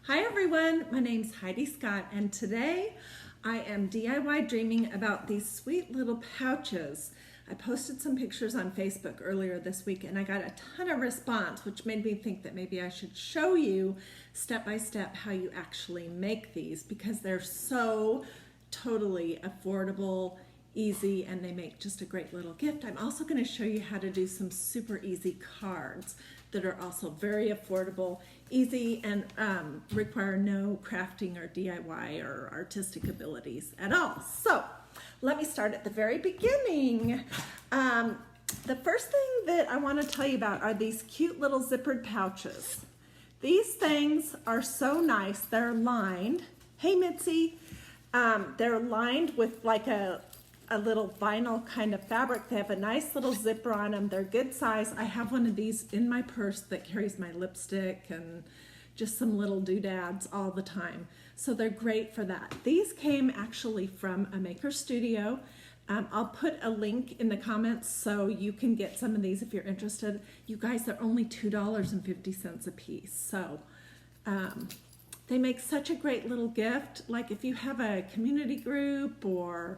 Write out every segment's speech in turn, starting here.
Hi everyone, my name's Hiedi Scott and today I am DIY dreaming about these sweet little pouches. I posted some pictures on Facebook earlier this week and I got a ton of response, which made me think that maybe I should show you step by step how you actually make these because they're so totally affordable, easy, and they make just a great little gift. I'm also going to show you how to do some super easy cards that are also very affordable, easy, and require no crafting or DIY or artistic abilities at all. So let me start at the very beginning. The first thing that I want to tell you about are these cute little zippered pouches. These things are so nice. They're lined. Hey Mitzi. They're lined with like a little vinyl kind of fabric. They have a nice little zipper on them. They're good size. I have one of these in my purse that carries my lipstick and just some little doodads all the time. So they're great for that. These came actually from a maker studio. I'll put a link in the comments so you can get some of these if you're interested. You guys, they're only $2.50 a piece. So they make such a great little gift. Like if you have a community group or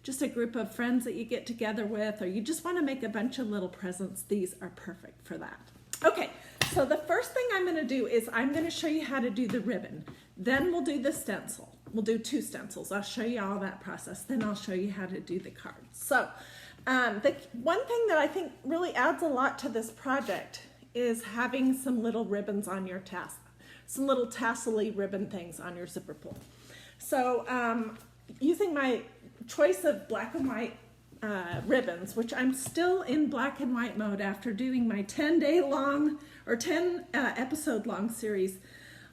just a group of friends that you get together with, or you just want to make a bunch of little presents, these are perfect for that. Okay, so the first thing I'm going to do is I'm going to show you how to do the ribbon. Then we'll do the stencil. We'll do 2 stencils. I'll show you all that process. Then I'll show you how to do the cards. So the one thing that I think really adds a lot to this project is having some little ribbons on your tassel, some little tassel-y ribbon things on your zipper pull. So using my choice of black and white ribbons, which I'm still in black and white mode after doing my 10-day long or 10 episode long series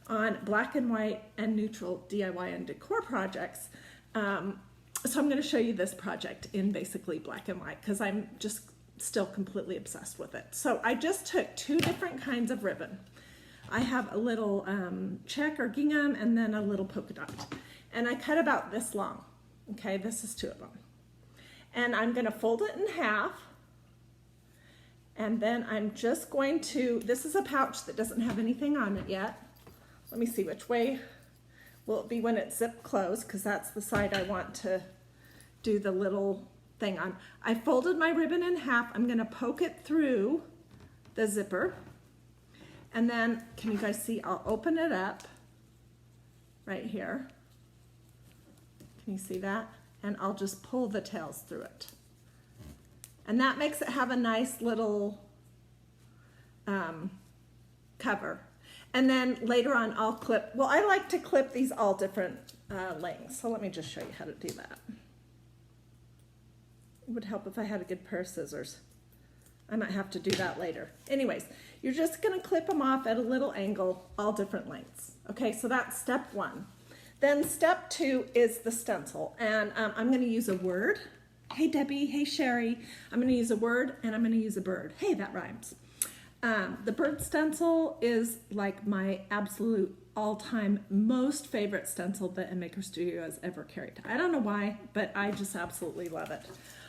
on black and white and neutral DIY and decor projects. So I'm going to show you this project in basically black and white because I'm just still completely obsessed with it. So I just took 2 different kinds of ribbon. I have a little check or gingham and then a little polka dot. And I cut about this long. Okay, this is 2 of them. And I'm going to fold it in half. And then I'm just going to, this is a pouch that doesn't have anything on it yet. Let me see which way will it be when it's zipped closed, because that's the side I want to do the little thing on. I folded my ribbon in half. I'm going to poke it through the zipper. And then, can you guys see, I'll open it up right here. Can you see that? And I'll just pull the tails through it. And that makes it have a nice little cover. And then later on I'll clip, well, I like to clip these all different lengths. So let me just show you how to do that. It would help if I had a good pair of scissors. I might have to do that later. Anyways, you're just gonna clip them off at a little angle, all different lengths. Okay, so that's step 1. Then step 2 is the stencil, and I'm going to use a word. Hey Debbie, hey Sherry. I'm going to use a word and I'm going to use a bird. Hey, that rhymes. The bird stencil is like my absolute all-time most favorite stencil that a maker studio has ever carried. I don't know why, but I just absolutely love it.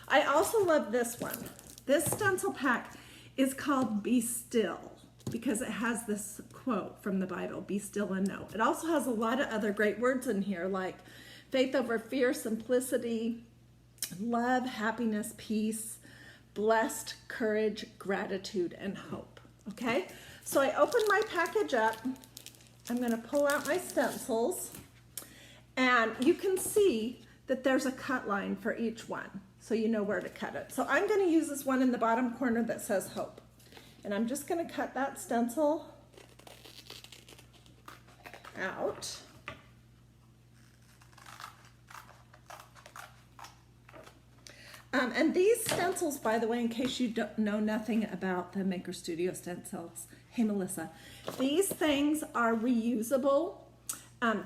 I also love this one. This stencil pack is called Be Still, because it has this quote from the Bible, be still and know. It also has a lot of other great words in here like faith over fear, simplicity, love, happiness, peace, blessed, courage, gratitude, and hope. Okay, so I open my package up. I'm going to pull out my stencils, and you can see that there's a cut line for each one, so you know where to cut it. So I'm going to use this one in the bottom corner that says hope. And I'm just going to cut that stencil out. And these stencils, by the way, in case you don't know nothing about the Maker Studio stencils, hey Melissa, these things are reusable.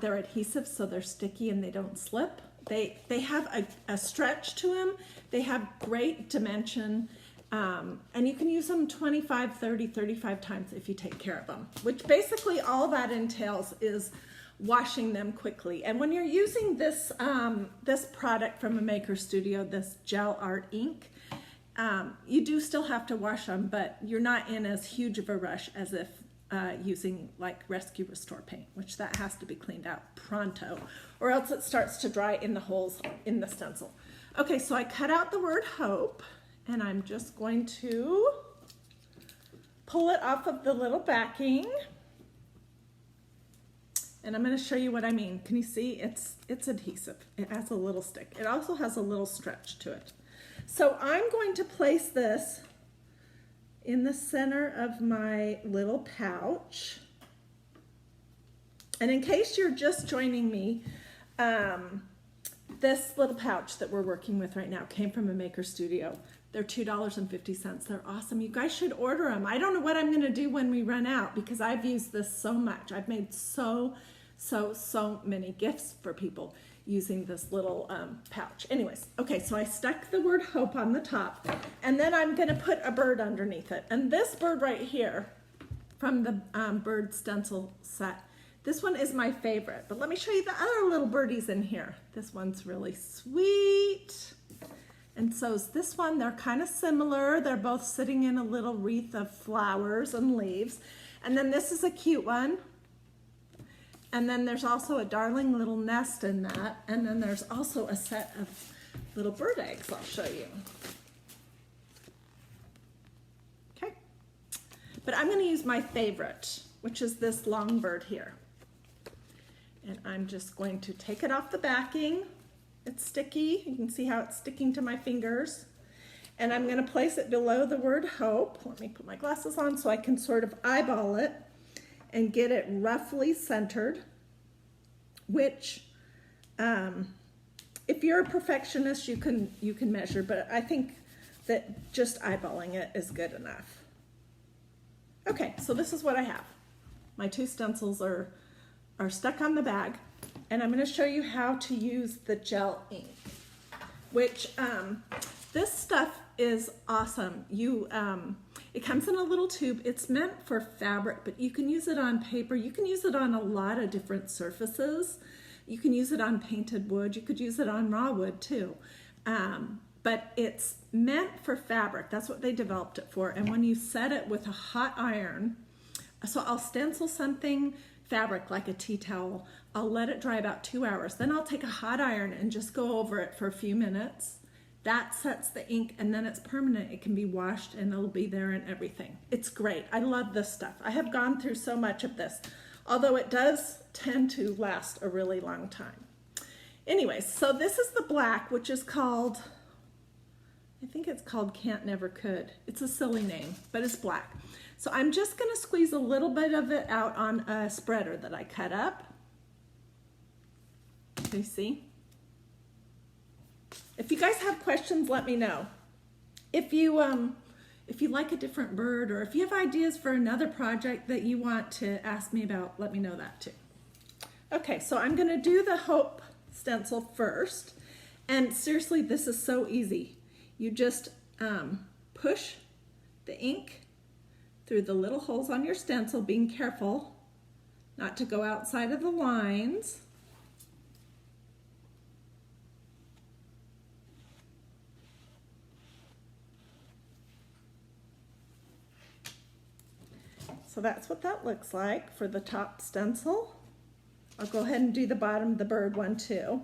They're adhesive, so they're sticky and they don't slip. They have a stretch to them. They have great dimension. And you can use them 25, 30, 35 times if you take care of them, which basically all that entails is washing them quickly. And when you're using this, this product from a maker studio, this gel art ink, you do still have to wash them, but you're not in as huge of a rush as if using like Rescue Restore paint, which that has to be cleaned out pronto, or else it starts to dry in the holes in the stencil. Okay, so I cut out the word hope, and I'm just going to pull it off of the little backing. And I'm going to show you what I mean. Can you see? It's adhesive. It has a little stick. It also has a little stretch to it. So I'm going to place this in the center of my little pouch. And in case you're just joining me, this little pouch that we're working with right now came from a maker studio. They're $2.50. They're awesome. You guys should order them. I don't know what I'm going to do when we run out because I've used this so much. I've made so many gifts for people using this little pouch. Anyways, okay, so I stuck the word hope on the top, and then I'm going to put a bird underneath it. And this bird right here from the bird stencil set, this one is my favorite. But let me show you the other little birdies in here. This one's really sweet. And so is this one. They're kind of similar. They're both sitting in a little wreath of flowers and leaves. And then this is a cute one. And then there's also a darling little nest in that. And then there's also a set of little bird eggs I'll show you. Okay. But I'm going to use my favorite, which is this long bird here. And I'm just going to take it off the backing. It's sticky. You can see how it's sticking to my fingers. And I'm going to place it below the word hope. Let me put my glasses on so I can sort of eyeball it and get it roughly centered, which if you're a perfectionist, you can measure, but I think that just eyeballing it is good enough. Okay, so this is what I have. My two stencils are stuck on the bag, and I'm going to show you how to use the gel ink, which this stuff is awesome. It comes in a little tube. It's meant for fabric, but you can use it on paper. You can use it on a lot of different surfaces. You can use it on painted wood. You could use it on raw wood too. But it's meant for fabric. That's what they developed it for. And when you set it with a hot iron, so I'll stencil something fabric like a tea towel. I'll let it dry about 2 hours. Then I'll take a hot iron and just go over it for a few minutes. That sets the ink, and then it's permanent. It can be washed and it'll be there and everything. It's great. I love this stuff. I have gone through so much of this, although it does tend to last a really long time. Anyways, so this is the black, which is called, I think it's called Can't Never Could. It's a silly name, but it's black. So I'm just going to squeeze a little bit of it out on a spreader that I cut up. Can you see? If you guys have questions, let me know. If you like a different bird, or if you have ideas for another project that you want to ask me about, let me know that too. Okay, so I'm going to do the hope stencil first. And seriously, this is so easy. You just push the ink through the little holes on your stencil, being careful not to go outside of the lines. So that's what that looks like for the top stencil. I'll go ahead and do the bottom of the bird one too.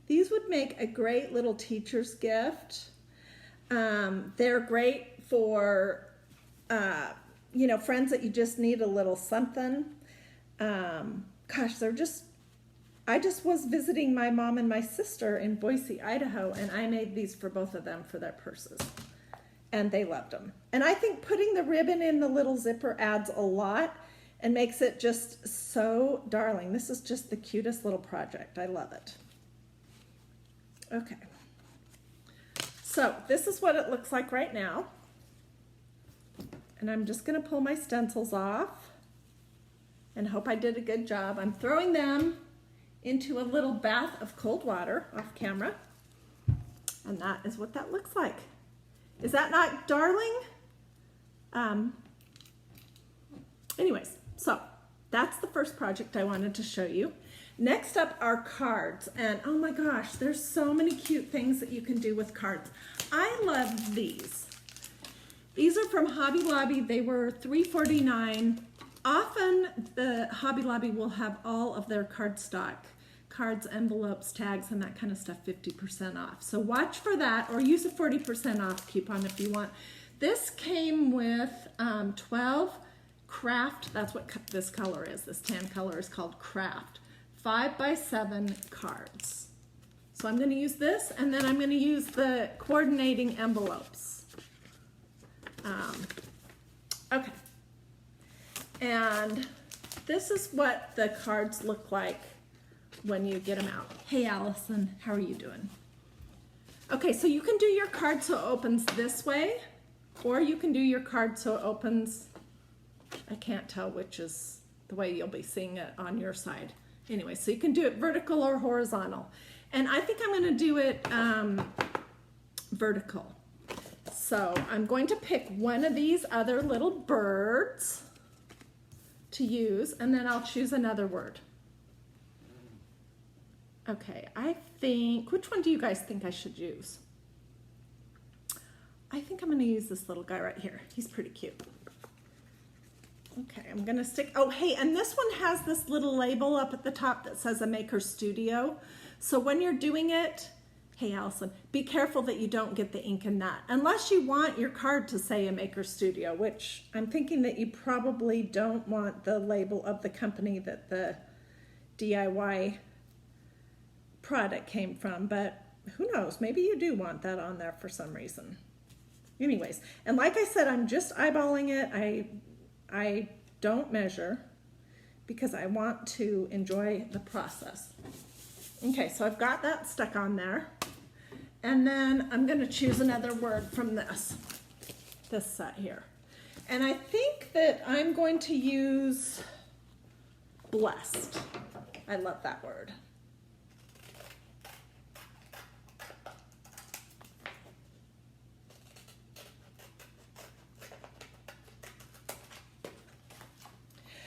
These would make a great little teacher's gift. They're great for, you know, friends that you just need a little something. Gosh, I just was visiting my mom and my sister in Boise, Idaho, and I made these for both of them for their purses. And they loved them. And I think putting the ribbon in the little zipper adds a lot and makes it just so darling. This is just the cutest little project. I love it. Okay. So this is what it looks like right now. And I'm just going to pull my stencils off and hope I did a good job. I'm throwing them into a little bath of cold water off camera. And that is what that looks like. Is that not darling? Anyways, so that's the first project I wanted to show you. Next up are cards, and oh my gosh, there's so many cute things that you can do with cards. I love these. These are from Hobby Lobby. They were $3.49. Often the Hobby Lobby will have all of their cardstock, cards, envelopes, tags, and that kind of stuff 50% off. So watch for that, or use a 40% off coupon if you want. This came with 12 craft, that's what this color is. This tan color is called craft. 5x7 cards. So I'm going to use this, and then I'm going to use the coordinating envelopes. Okay. And this is what the cards look like when you get them out. Hey Allison, how are you doing? Okay, so you can do your card so it opens this way, or you can do your card so it opens, I can't tell which is the way you'll be seeing it on your side. Anyway, so you can do it vertical or horizontal. And I think I'm going to do it vertical. So I'm going to pick one of these other little birds to use, and then I'll choose another word. Okay, I think, which one do you guys think I should use? I think I'm going to use this little guy right here. He's pretty cute. Okay, I'm going to stick, oh hey, and this one has this little label up at the top that says a Maker Studio. So when you're doing it, hey Allison, be careful that you don't get the ink in that. Unless you want your card to say a Maker Studio, which I'm thinking that you probably don't want the label of the company that the DIY product came from, but who knows, maybe you do want that on there for some reason. Anyways, and like I said, I'm just eyeballing it. I don't measure because I want to enjoy the process. Okay, so I've got that stuck on there. And then I'm going to choose another word from this set here. And I think that I'm going to use blessed. I love that word.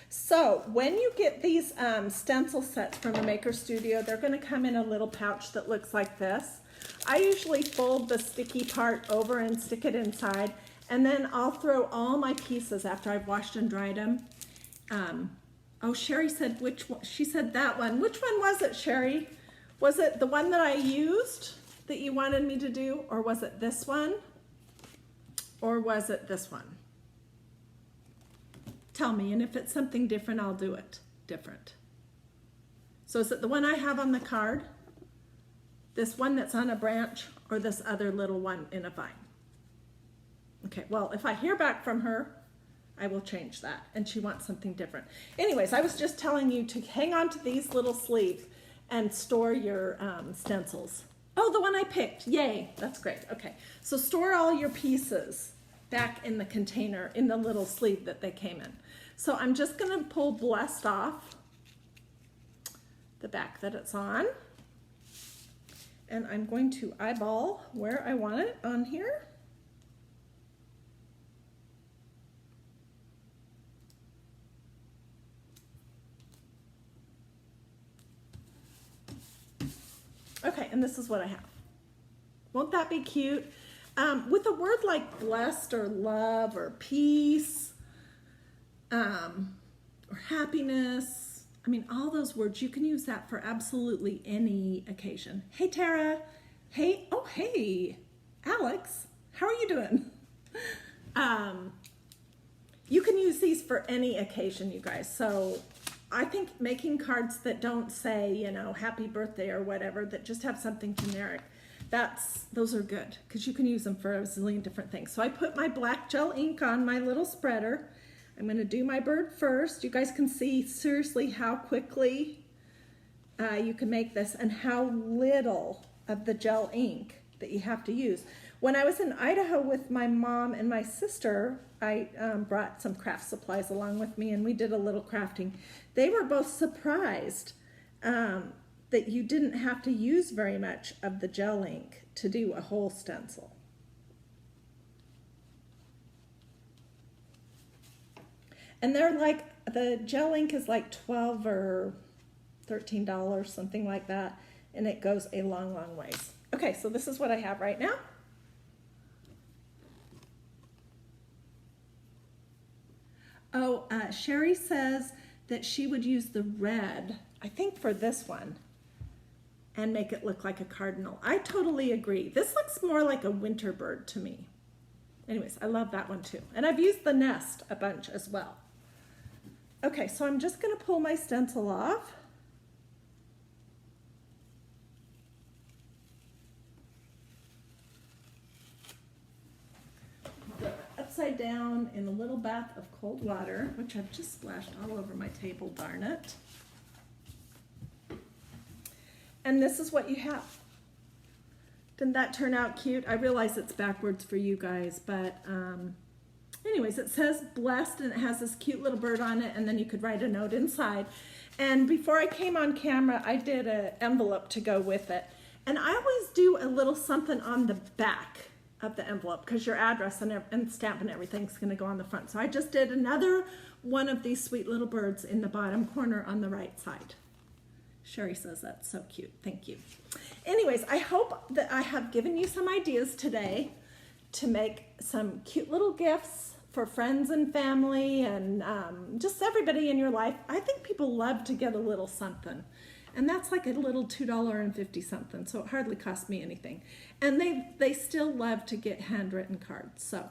So when you get these stencil sets from the Maker Studio, they're going to come in a little pouch that looks like this. I usually fold the sticky part over and stick it inside, and then I'll throw all my pieces after I've washed and dried them. Oh, Sherry said which one? She said that one. Which one was it, Sherry? Was it the one that I used that you wanted me to do, or was it this one? Or was it this one? Tell me, and if it's something different, I'll do it different. So is it the one I have on the card? This one that's on a branch, or this other little one in a vine? Okay, well, if I hear back from her, I will change that, and she wants something different. Anyways, I was just telling you to hang on to these little sleeves and store your stencils. Oh, the one I picked, yay, that's great. Okay, so store all your pieces back in the container, in the little sleeve that they came in. So I'm just gonna pull blessed off the back that it's on. And I'm going to eyeball where I want it on here. Okay, and this is what I have. Won't that be cute? With a word like blessed or love or peace or happiness, I mean, all those words, you can use that for absolutely any occasion. Hey, Tara. Hey, oh, hey, Alex. How are you doing? You can use these for any occasion, you guys. So I think making cards that don't say, you know, happy birthday or whatever, that just have something generic, those are good because you can use them for a zillion different things. So I put my black gel ink on my little spreader. I'm going to do my bird first. You guys can see seriously how quickly you can make this and how little of the gel ink that you have to use. When I was in Idaho with my mom and my sister, I brought some craft supplies along with me and we did a little crafting. They were both surprised that you didn't have to use very much of the gel ink to do a whole stencil. And they're like, the gel ink is like $12 or $13, something like that. And it goes a long, long ways. Okay, so this is what I have right now. Oh, Sherry says that she would use the red, I think for this one, and make it look like a cardinal. I totally agree. This looks more like a winter bird to me. Anyways, I love that one too. And I've used the nest a bunch as well. Okay, so I'm just gonna pull my stencil off. Upside down in a little bath of cold water, which I've just splashed all over my table, darn it. And this is what you have. Didn't that turn out cute? I realize it's backwards for you guys, but anyways, it says blessed and it has this cute little bird on it, and then you could write a note inside. And before I came on camera, I did an envelope to go with it. And I always do a little something on the back of the envelope because your address and stamp and everything's going to go on the front. So I just did another one of these sweet little birds in the bottom corner on the right side. Sherry says that's so cute. Thank you. Anyways, I hope that I have given you some ideas today to make some cute little gifts for friends and family and just everybody in your life. I think people love to get a little something. And that's like a little $2.50 something, so it hardly cost me anything. And they still love to get handwritten cards. So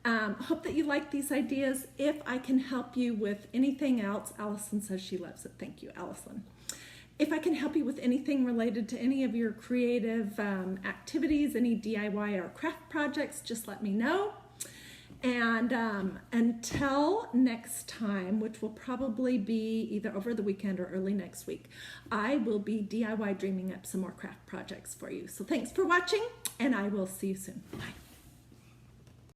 hope that you like these ideas. If I can help you with anything else, Allison says she loves it. Thank you, Allison. If I can help you with anything related to any of your creative activities, any DIY or craft projects, just let me know. And until next time, which will probably be either over the weekend or early next week, I will be DIY dreaming up some more craft projects for you. So thanks for watching, and I will see you soon. Bye.